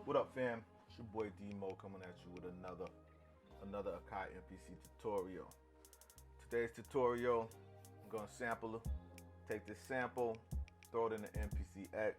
What up, fam? It's your boy D-Mo coming at you with another Akai MPC tutorial. Today's tutorial, I'm gonna take this sample, throw it in the MPC X,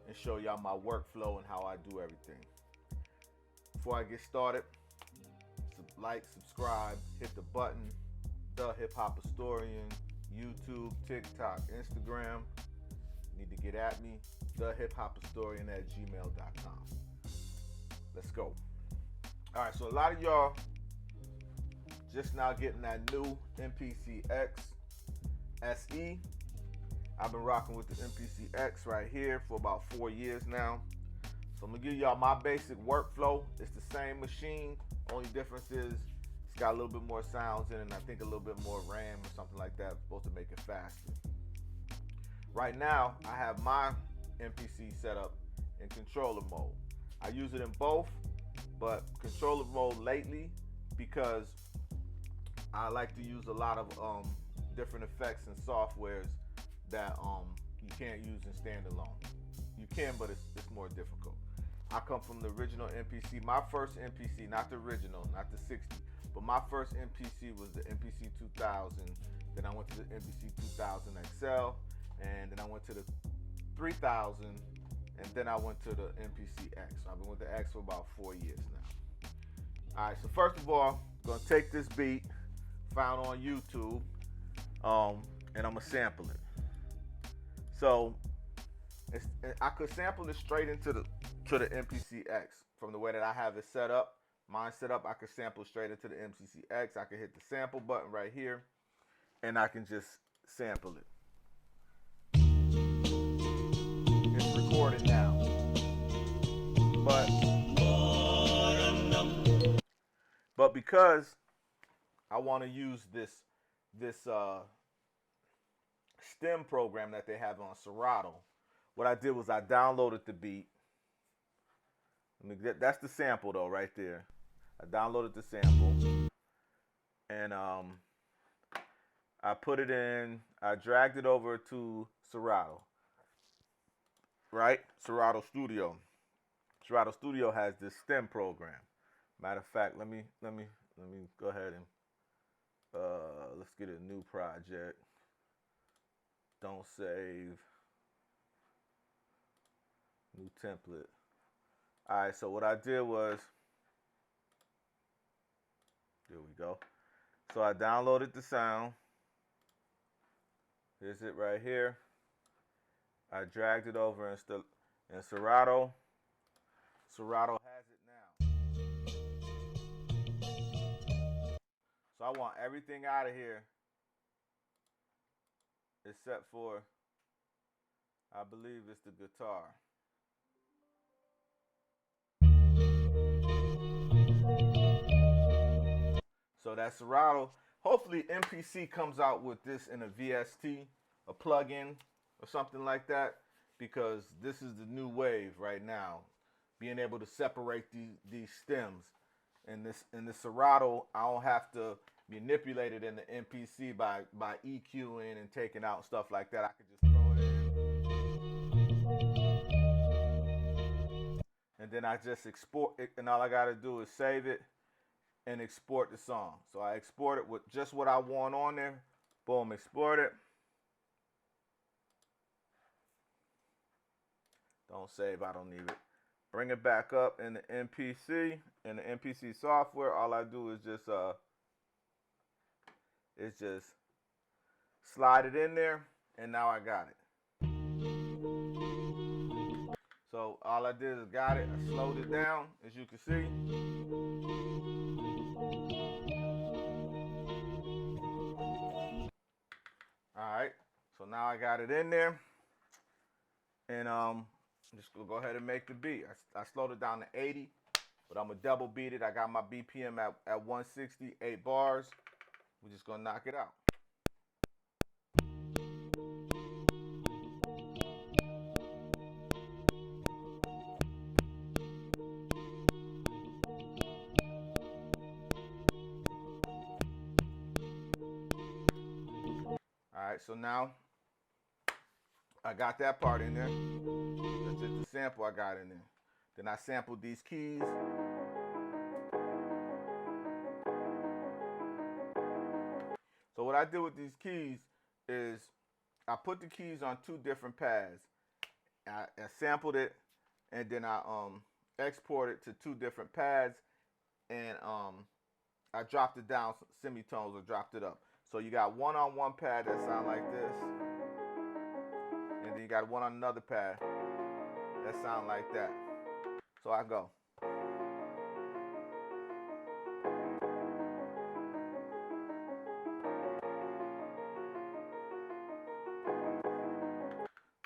and show y'all my workflow and how I do everything. Before I get started, like, subscribe, hit the button. The Hip Hop Historian, YouTube, TikTok, Instagram. Need to get at me. thehipHopHistorian@gmail.com. Let's go. All right, so a lot of y'all just now getting that new MPC X SE. I've been rocking with the MPC X right here for about 4 years now. So I'm gonna give y'all my basic workflow. It's the same machine. Only difference is it's got a little bit more sounds in it, and I think a little bit more RAM or something like that. It's supposed to make it faster. Right now, I have my MPC set up in controller mode. I use it in both, but controller mode lately because I like to use a lot of different effects and softwares that you can't use in standalone. You can, but it's more difficult. I come from the original MPC. My first MPC, not the original, not the 60, but my first MPC was the MPC 2000. Then I went to the MPC 2000 XL, and then I went to the 3000, and then I went to the MPC X. So I've been with the X for about 4 years now. All right, so first of all, I'm gonna take this beat found on YouTube, and I'm gonna sample it. So I could sample it straight into the MPC X from the way that I have it set up. Mine set up, I could sample straight into the MPC X. I could hit the sample button right here, and I can just sample it. It's recorded now. But because I want to use this stem program that they have on Serato, what I did was I downloaded the beat. That's the sample though, right there. I downloaded the sample, and I put it in. I dragged it over to Serato. Right, Serato Studio. Serato Studio has this stem program. Matter of fact, let me go ahead and let's get a new project. Don't save. New template. All right, so what I did was, there we go. So I downloaded the sound. Here's it right here. I dragged it over in Serato. Serato has it now. So I want everything out of here except for, I believe it's the guitar. So that's Serato. Hopefully MPC comes out with this in a VST, a plugin or something like that, because this is the new wave right now. Being able to separate these stems. In the Serato, I don't have to manipulate it in the MPC by EQing and taking out stuff like that. I could just throw it in, and then I just export it, and all I gotta do is save it and export the song. So I export it with just what I want on there. Boom, export it. Don't save, I don't need it. Bring it back up in the MPC. In the MPC software, all I do is just slide it in there, and now I got it. So all I did is got it. I slowed it down, as you can see. All right, so now I got it in there, and I'm just gonna go ahead and make the beat. I slowed it down to 80, but I'm gonna double beat it. I got my BPM at 160, 8 bars. We're just gonna knock it out. All right, so now I got that part in there. That's just the sample I got in there. Then I sampled these keys. So what I did with these keys is I put the keys on 2 different pads. I sampled it, and then I exported to 2 different pads, and I dropped it down semitones or dropped it up. So you got one on one pad that sound like this, and then you got one on another pad that sound like that. So I go.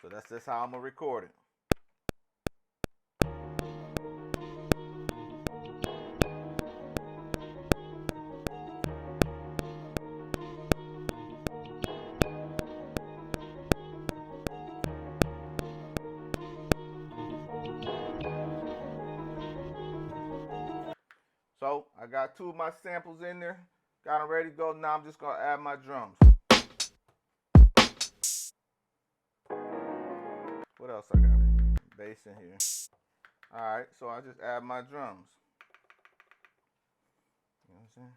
So that's just how I'm gonna record it. So I got 2 of my samples in there, got them ready to go. Now I'm just gonna add my drums. What else I got in here? Bass in here. Alright, so I just add my drums. You know what I'm saying?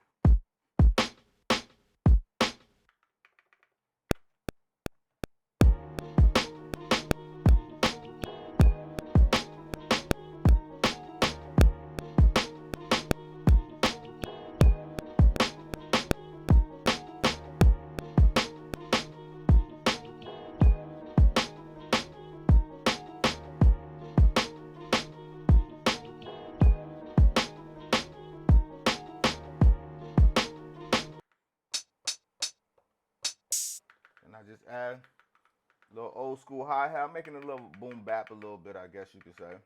And I just add a little old school hi-hat. I'm making a little boom bap a little bit, I guess you could say.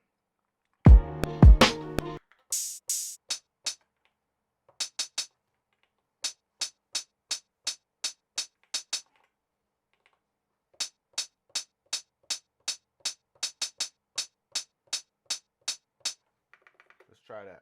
Let's try that.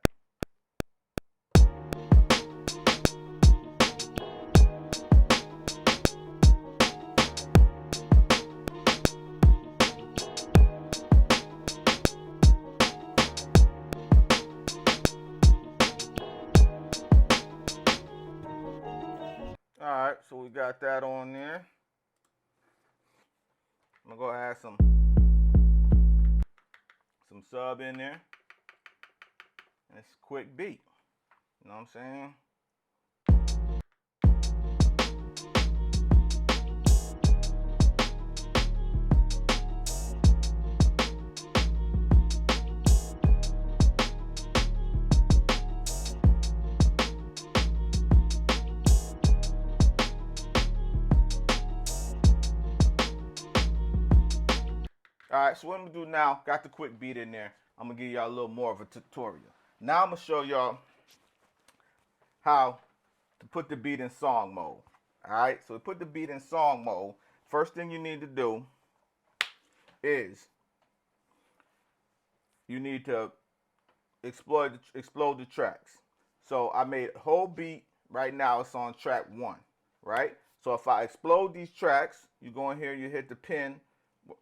Alright, so we got that on there. I'm gonna go add some sub in there. And it's a quick beat. You know what I'm saying? Alright, so what I'm gonna do now, got the quick beat in there. I'm gonna give y'all a little more of a tutorial. Now I'm gonna show y'all how to put the beat in song mode. Alright, so to put the beat in song mode, first thing you need to do is you need to explode the tracks. So I made a whole beat. Right now it's on track 1, right? So if I explode these tracks, you go in here, you hit the pin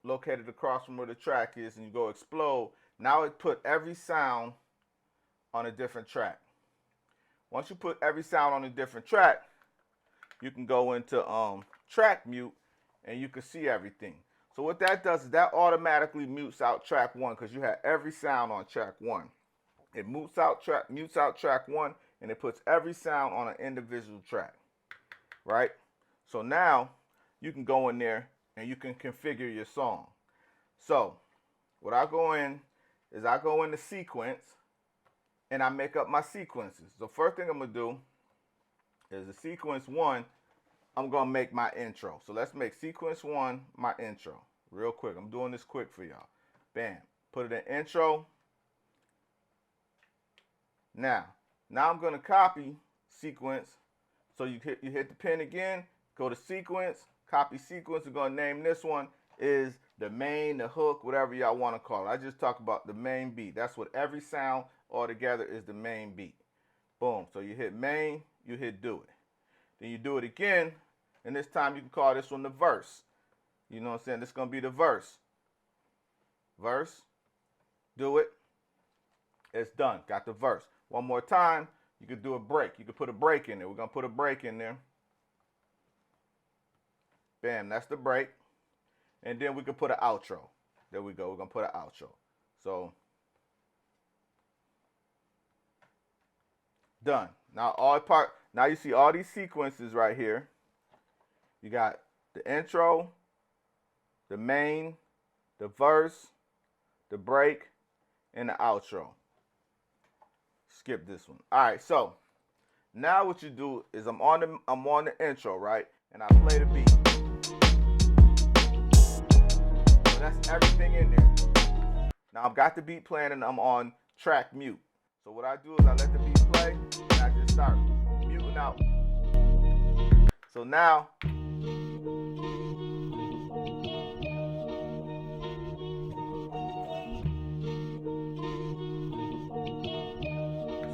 located across from where the track is, and you go explode. Now it put every sound on a different track. Once you put every sound on a different track, you can go into track mute, and you can see everything. So what that does is that automatically mutes out track 1, because you have every sound on track 1. It mutes out track 1, and it puts every sound on an individual track, right? So now you can go in there and you can configure your song. So what I go in is I go into sequence, and I make up my sequences. So first thing I'm gonna do is the sequence 1, I'm gonna make my intro. So let's make sequence 1 my intro real quick. I'm doing this quick for y'all. Bam, put it in intro. Now I'm gonna copy sequence. So you hit the pen again, go to sequence, copy sequence. We're gonna name this one is the main, the hook, whatever y'all want to call it. I just talk about the main beat. That's what every sound all together is, the main beat. Boom. So you hit main, you hit do it. Then you do it again, and this time you can call this one the verse. You know what I'm saying? This is gonna be the verse. Verse, do it, It's done. Got the verse. One more time, you could do a break. You could put a break in there. We're going to put a break in there. Bam, that's the break. And then we could put an outro. There we go. We're going to put an outro. So, done. Now you see all these sequences right here. You got the intro, the main, the verse, the break, and the outro. Skip this one. All right, so now what you do is I'm on the intro, right? And I play the beat. So that's everything in there. Now I've got the beat playing and I'm on track mute. So what I do is I let the beat play and I just start muting out. So now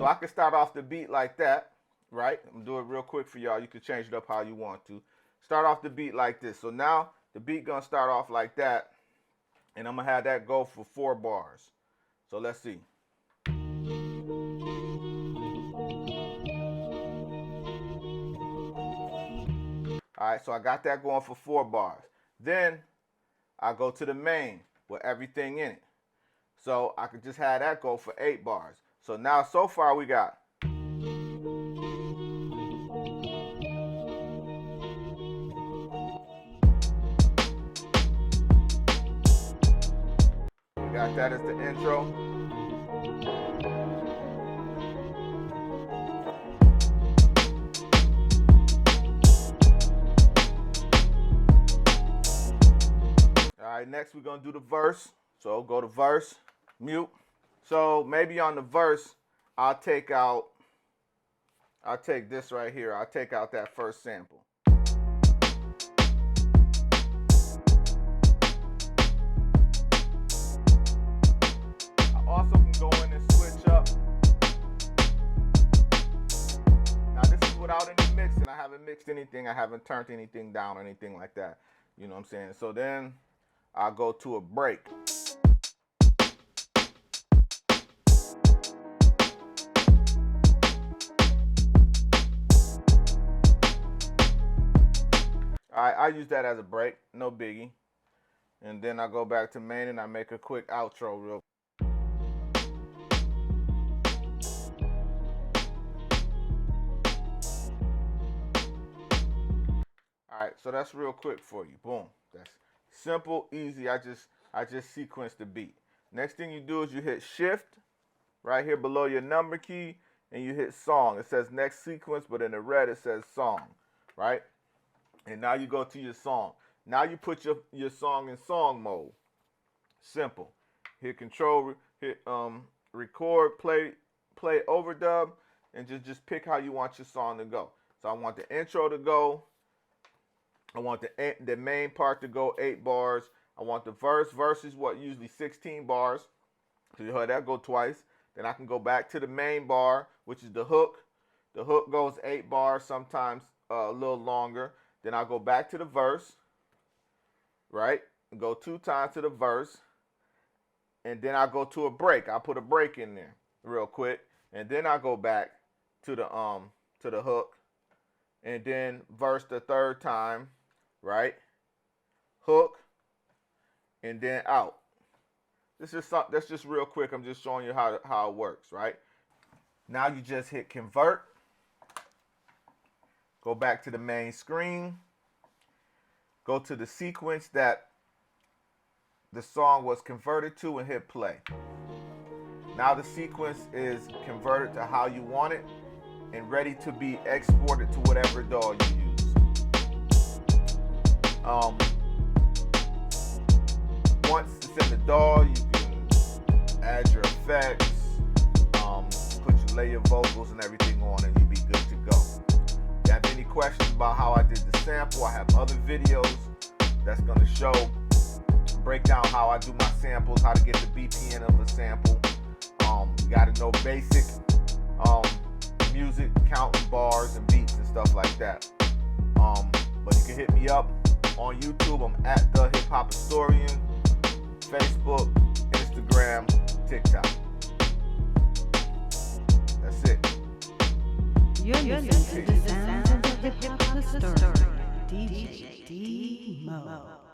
I can start off the beat like that, right? I'm gonna do it real quick for y'all. You can change it up how you want to. Start off the beat like this. So now the beat gonna start off like that, and I'm gonna have that go for 4 bars. So let's see. All right, so I got that going for 4 bars. Then I go to the main with everything in it. So I could just have that go for 8 bars. So now so far we got that as the intro. All right, next we're gonna do the verse. So go to verse, mute. So maybe on the verse, I'll take this right here. I'll take out that first sample. I also can go in and switch up. Now this is without any mixing. I haven't mixed anything. I haven't turned anything down or anything like that. You know what I'm saying? So then I'll go to a break. I use that as a break, no biggie. And then I go back to main and I make a quick outro real. All right, so that's real quick for you. Boom. That's simple, easy. I just sequence the beat. Next thing you do is you hit shift right here below your number key and you hit song. It says next sequence, but in the red it says song, right? And now you go to your song. Now you put your song in song mode. Simple. Hit control, hit record, play overdub, and just pick how you want your song to go. So I want the intro to go. I want the main part to go 8 bars. I want the verse. Verse is what, usually 16 bars. So you heard that go twice. Then I can go back to the main bar, which is the hook. The hook goes 8 bars, sometimes a little longer. Then I'll go back to the verse, right? Go 2 times to the verse. And then I'll go to a break. I'll put a break in there real quick. And then I'll go back to the hook. And then verse the 3rd time, right? Hook. And then out. That's just real quick. I'm just showing you how it works, right? Now you just hit convert. Go back to the main screen. Go to the sequence that the song was converted to and hit play. Now the sequence is converted to how you want it and ready to be exported to whatever DAW you use. Once it's in the DAW, you can add your effects, lay your vocals and everything on, and you'll be good to go. If you have any questions about how I did the sample, I have other videos that's going to break down how I do my samples, how to get the BPM of a sample. You got to know basic music, counting bars and beats and stuff like that. But you can hit me up on YouTube. I'm at The Hip Hop Historian, Facebook, Instagram, TikTok. You're listening to the sounds of the hip hop historian, DJ D Mo.